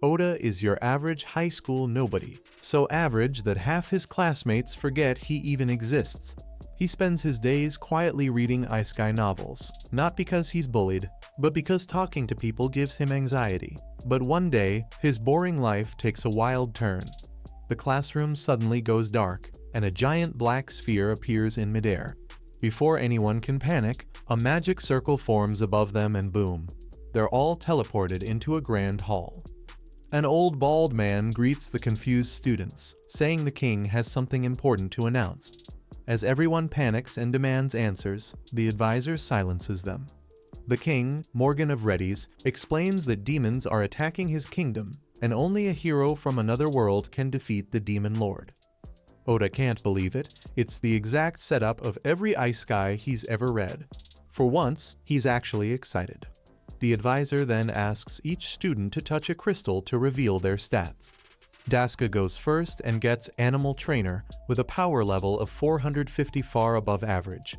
Oda is your average high school nobody, so average that half his classmates forget he even exists. He spends his days quietly reading isekai novels, not because he's bullied, but because talking to people gives him anxiety. But one day, his boring life takes a wild turn. The classroom suddenly goes dark, and a giant black sphere appears in midair. Before anyone can panic, a magic circle forms above them and boom, they're all teleported into a grand hall. An old bald man greets the confused students, saying the king has something important to announce. As everyone panics and demands answers, the advisor silences them. The king, Morgan of Reddies, explains that demons are attacking his kingdom, and only a hero from another world can defeat the demon lord. Oda can't believe it. It's the exact setup of every isekai he's ever read. For once, he's actually excited. The advisor then asks each student to touch a crystal to reveal their stats. Daisuke goes first and gets Animal Trainer with a power level of 450, far above average.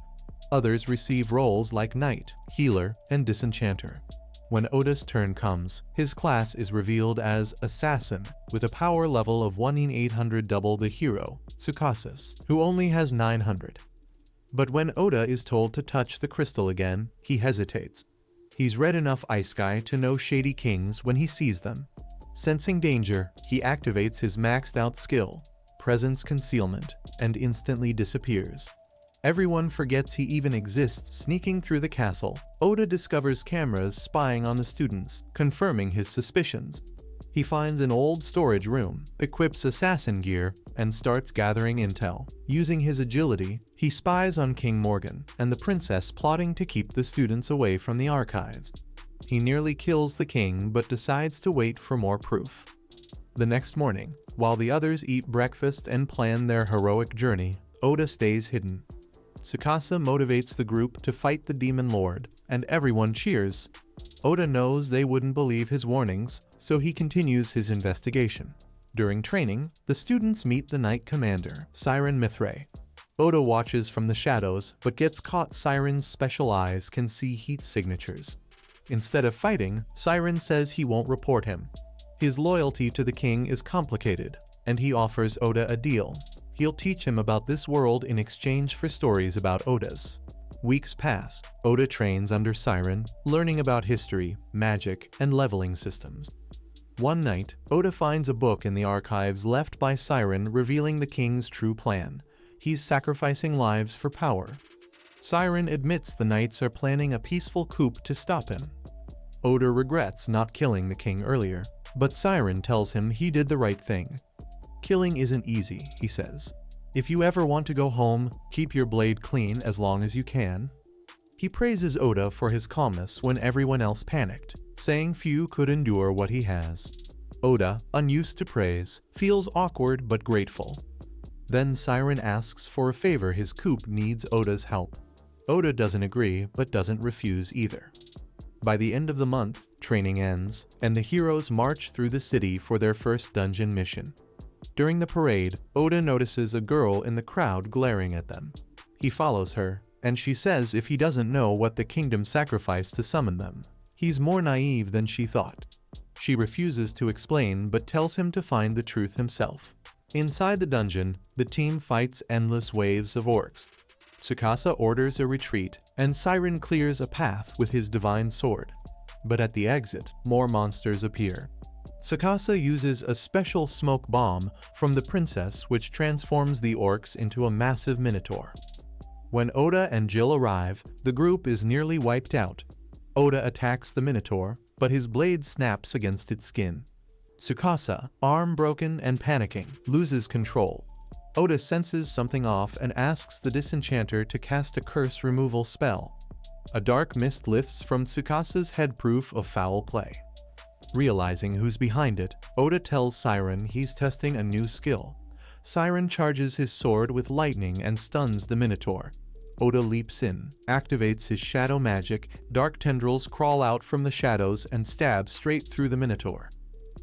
Others receive roles like Knight, Healer, and Disenchanter. When Oda's turn comes, his class is revealed as Assassin with a power level of 1 in 800, double the hero, Tsukasa, who only has 900. But when Oda is told to touch the crystal again, he hesitates. He's read enough isekai to know shady kings when he sees them. Sensing danger, he activates his maxed out skill, Presence Concealment, and instantly disappears. Everyone forgets he even exists. Sneaking through the castle, Oda discovers cameras spying on the students, confirming his suspicions. He finds an old storage room, equips assassin gear, and starts gathering intel. Using his agility, he spies on King Morgan and the princess plotting to keep the students away from the archives. He nearly kills the king but decides to wait for more proof. The next morning, while the others eat breakfast and plan their heroic journey, Oda stays hidden. Tsukasa motivates the group to fight the demon lord, and everyone cheers. Oda knows they wouldn't believe his warnings, so he continues his investigation. During training, the students meet the Knight Commander, Siren Mithray. Oda watches from the shadows, but gets caught. Siren's special eyes can see heat signatures. Instead of fighting, Siren says he won't report him. His loyalty to the king is complicated, and he offers Oda a deal. He'll teach him about this world in exchange for stories about Oda's. Weeks pass. Oda trains under Siren, learning about history, magic, and leveling systems. One night, Oda finds a book in the archives left by Siren revealing the king's true plan. He's sacrificing lives for power. Siren admits the knights are planning a peaceful coup to stop him. Oda regrets not killing the king earlier, but Siren tells him he did the right thing. Killing isn't easy, he says. If you ever want to go home, keep your blade clean as long as you can. He praises Oda for his calmness when everyone else panicked, saying few could endure what he has. Oda, unused to praise, feels awkward but grateful. Then Siren asks for a favor. His coup needs Oda's help. Oda doesn't agree but doesn't refuse either. By the end of the month, training ends, and the heroes march through the city for their first dungeon mission. During the parade, Oda notices a girl in the crowd glaring at them. He follows her, and she says if he doesn't know what the kingdom sacrificed to summon them. He's more naive than she thought. She refuses to explain but tells him to find the truth himself. Inside the dungeon, the team fights endless waves of orcs. Tsukasa orders a retreat, and Siren clears a path with his divine sword. But at the exit, more monsters appear. Tsukasa uses a special smoke bomb from the princess which transforms the orcs into a massive minotaur. When Oda and Jill arrive, the group is nearly wiped out. Oda attacks the minotaur, but his blade snaps against its skin. Tsukasa, arm broken and panicking, loses control. Oda senses something off and asks the Disenchanter to cast a curse removal spell. A dark mist lifts from Tsukasa's head, proof of foul play. Realizing who's behind it, Oda tells Siren he's testing a new skill. Siren charges his sword with lightning and stuns the minotaur. Oda leaps in, activates his shadow magic. Dark tendrils crawl out from the shadows and stab straight through the minotaur.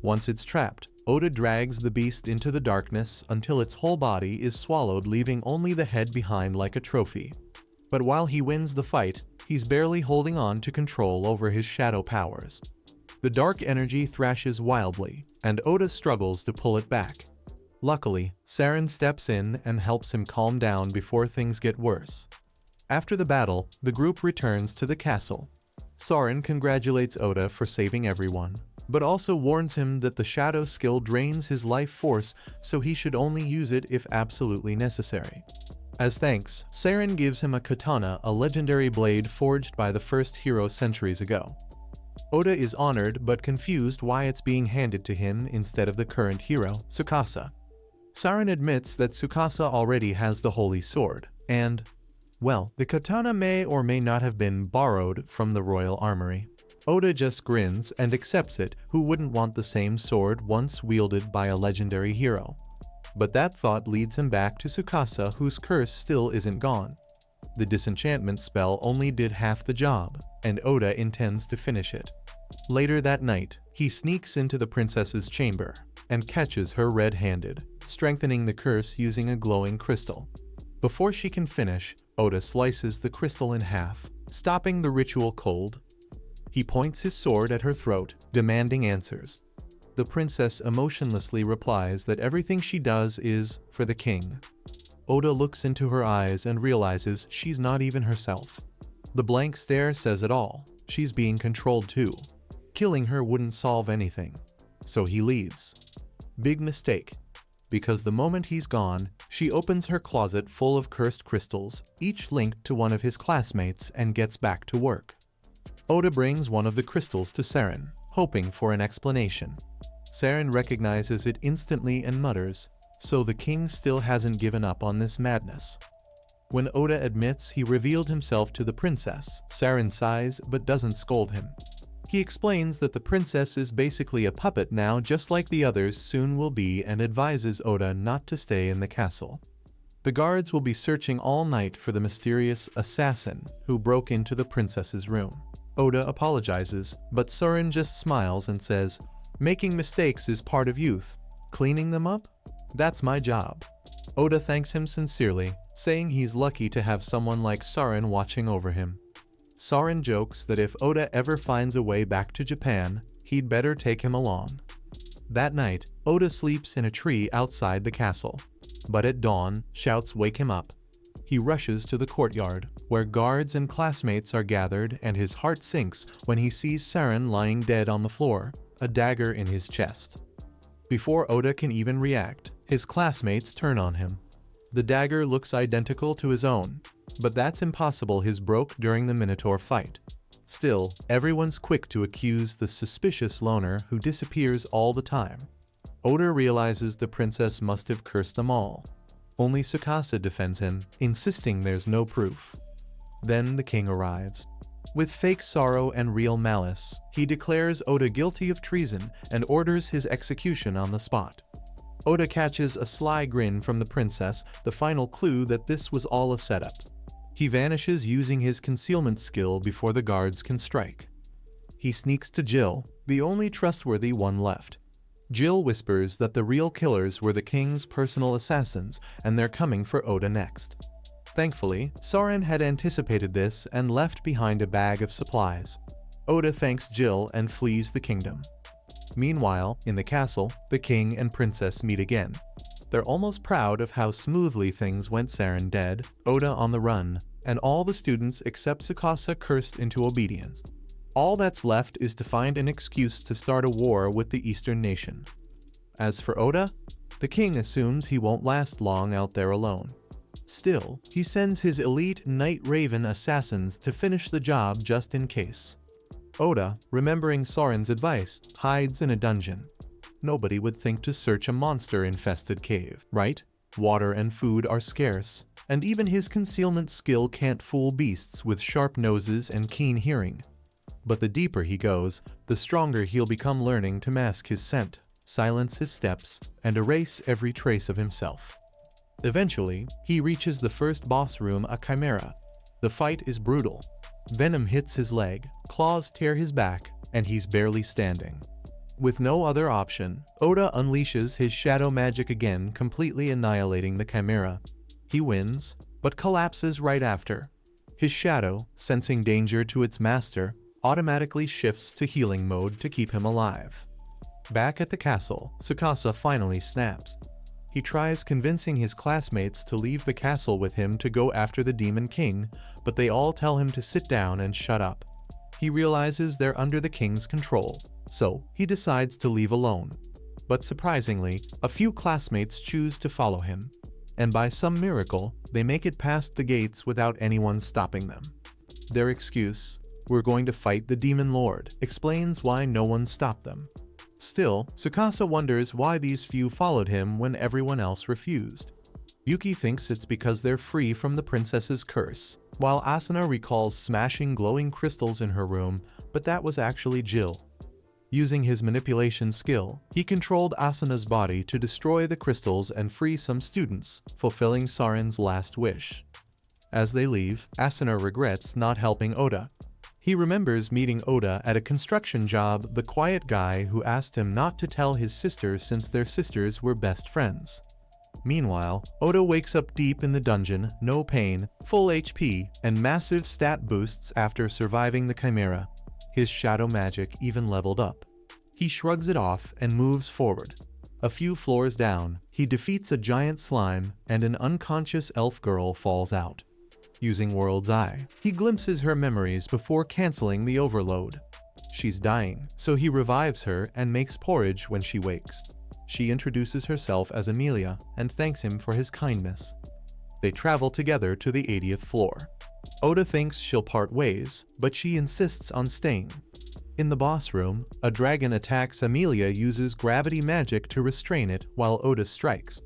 Once it's trapped, Oda drags the beast into the darkness until its whole body is swallowed, leaving only the head behind like a trophy. But while he wins the fight, he's barely holding on to control over his shadow powers. The dark energy thrashes wildly, and Oda struggles to pull it back. Luckily, Saren steps in and helps him calm down before things get worse. After the battle, the group returns to the castle. Saren congratulates Oda for saving everyone, but also warns him that the shadow skill drains his life force, so he should only use it if absolutely necessary. As thanks, Saren gives him a katana, a legendary blade forged by the first hero centuries ago. Oda is honored but confused why it's being handed to him instead of the current hero, Tsukasa. Saren admits that Tsukasa already has the holy sword, and, well, the katana may or may not have been borrowed from the royal armory. Oda just grins and accepts it. Who wouldn't want the same sword once wielded by a legendary hero? But that thought leads him back to Tsukasa, whose curse still isn't gone. The disenchantment spell only did half the job, and Oda intends to finish it. Later that night, he sneaks into the princess's chamber and catches her red-handed, strengthening the curse using a glowing crystal. Before she can finish, Oda slices the crystal in half, stopping the ritual cold. He points his sword at her throat, demanding answers. The princess emotionlessly replies that everything she does is for the king. Oda looks into her eyes and realizes she's not even herself. The blank stare says it all. She's being controlled too. Killing her wouldn't solve anything. So he leaves. Big mistake. Because the moment he's gone, she opens her closet full of cursed crystals, each linked to one of his classmates, and gets back to work. Oda brings one of the crystals to Saren, hoping for an explanation. Saren recognizes it instantly and mutters, "So the king still hasn't given up on this madness." When Oda admits he revealed himself to the princess, Saren sighs but doesn't scold him. He explains that the princess is basically a puppet now, just like the others soon will be, and advises Oda not to stay in the castle. The guards will be searching all night for the mysterious assassin who broke into the princess's room. Oda apologizes, but Saren just smiles and says, "Making mistakes is part of youth. Cleaning them up? That's my job." Oda thanks him sincerely, saying he's lucky to have someone like Saren watching over him. Saren jokes that if Oda ever finds a way back to Japan, he'd better take him along. That night, Oda sleeps in a tree outside the castle. But at dawn, shouts wake him up. He rushes to the courtyard, where guards and classmates are gathered, and his heart sinks when he sees Saren lying dead on the floor, a dagger in his chest. Before Oda can even react, his classmates turn on him. The dagger looks identical to his own, but that's impossible. His broke during the Minotaur fight. Still, everyone's quick to accuse the suspicious loner who disappears all the time. Oda realizes the princess must have cursed them all. Only Tsukasa defends him, insisting there's no proof. Then the king arrives. With fake sorrow and real malice, he declares Oda guilty of treason and orders his execution on the spot. Oda catches a sly grin from the princess, the final clue that this was all a setup. He vanishes using his concealment skill before the guards can strike. He sneaks to Jill, the only trustworthy one left. Jill whispers that the real killers were the king's personal assassins, and they're coming for Oda next. Thankfully, Saren had anticipated this and left behind a bag of supplies. Oda thanks Jill and flees the kingdom. Meanwhile, in the castle, the king and princess meet again. They're almost proud of how smoothly things went. Saren dead, Oda on the run, and all the students except Tsukasa cursed into obedience. All that's left is to find an excuse to start a war with the Eastern nation. As for Oda, the king assumes he won't last long out there alone. Still, he sends his elite Night Raven assassins to finish the job just in case. Oda, remembering Saren's advice, hides in a dungeon. Nobody would think to search a monster-infested cave, right? Water and food are scarce, and even his concealment skill can't fool beasts with sharp noses and keen hearing. But the deeper he goes, the stronger he'll become, learning to mask his scent, silence his steps, and erase every trace of himself. Eventually, he reaches the first boss room, a chimera. The fight is brutal. Venom hits his leg, claws tear his back, and he's barely standing. With no other option, Oda unleashes his shadow magic again, completely annihilating the chimera. He wins, but collapses right after. His shadow, sensing danger to its master, automatically shifts to healing mode to keep him alive. Back at the castle, Tsukasa finally snaps. He tries convincing his classmates to leave the castle with him to go after the Demon King, but they all tell him to sit down and shut up. He realizes they're under the king's control, so he decides to leave alone. But surprisingly, a few classmates choose to follow him, and by some miracle, they make it past the gates without anyone stopping them. Their excuse, "We're going to fight the Demon Lord," explains why no one stopped them. Still, Tsukasa wonders why these few followed him when everyone else refused. Yuki thinks it's because they're free from the princess's curse, while Asuna recalls smashing glowing crystals in her room, but that was actually Jill. Using his manipulation skill, he controlled Asuna's body to destroy the crystals and free some students, fulfilling Saren's last wish. As they leave, Asuna regrets not helping Oda. He remembers meeting Oda at a construction job, the quiet guy who asked him not to tell his sister since their sisters were best friends. Meanwhile, Oda wakes up deep in the dungeon, no pain, full HP, and massive stat boosts after surviving the Chimera. His shadow magic even leveled up. He shrugs it off and moves forward. A few floors down, he defeats a giant slime, and an unconscious elf girl falls out. Using World's Eye, he glimpses her memories before canceling the overload. She's dying, so he revives her and makes porridge when she wakes. She introduces herself as Amelia and thanks him for his kindness. They travel together to the 80th floor. Oda thinks she'll part ways, but she insists on staying. In the boss room, a dragon attacks. Amelia uses gravity magic to restrain it while Oda strikes.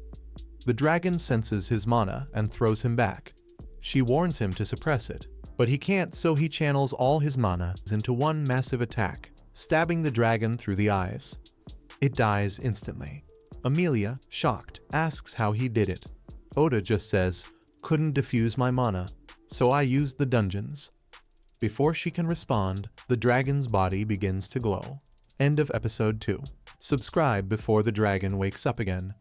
The dragon senses his mana and throws him back. She warns him to suppress it, but he can't, so he channels all his mana into one massive attack, stabbing the dragon through the eyes. It dies instantly. Amelia, shocked, asks how he did it. Oda just says, "Couldn't diffuse my mana, so I used the dungeons." Before she can respond, the dragon's body begins to glow. End of episode 2. Subscribe before the dragon wakes up again.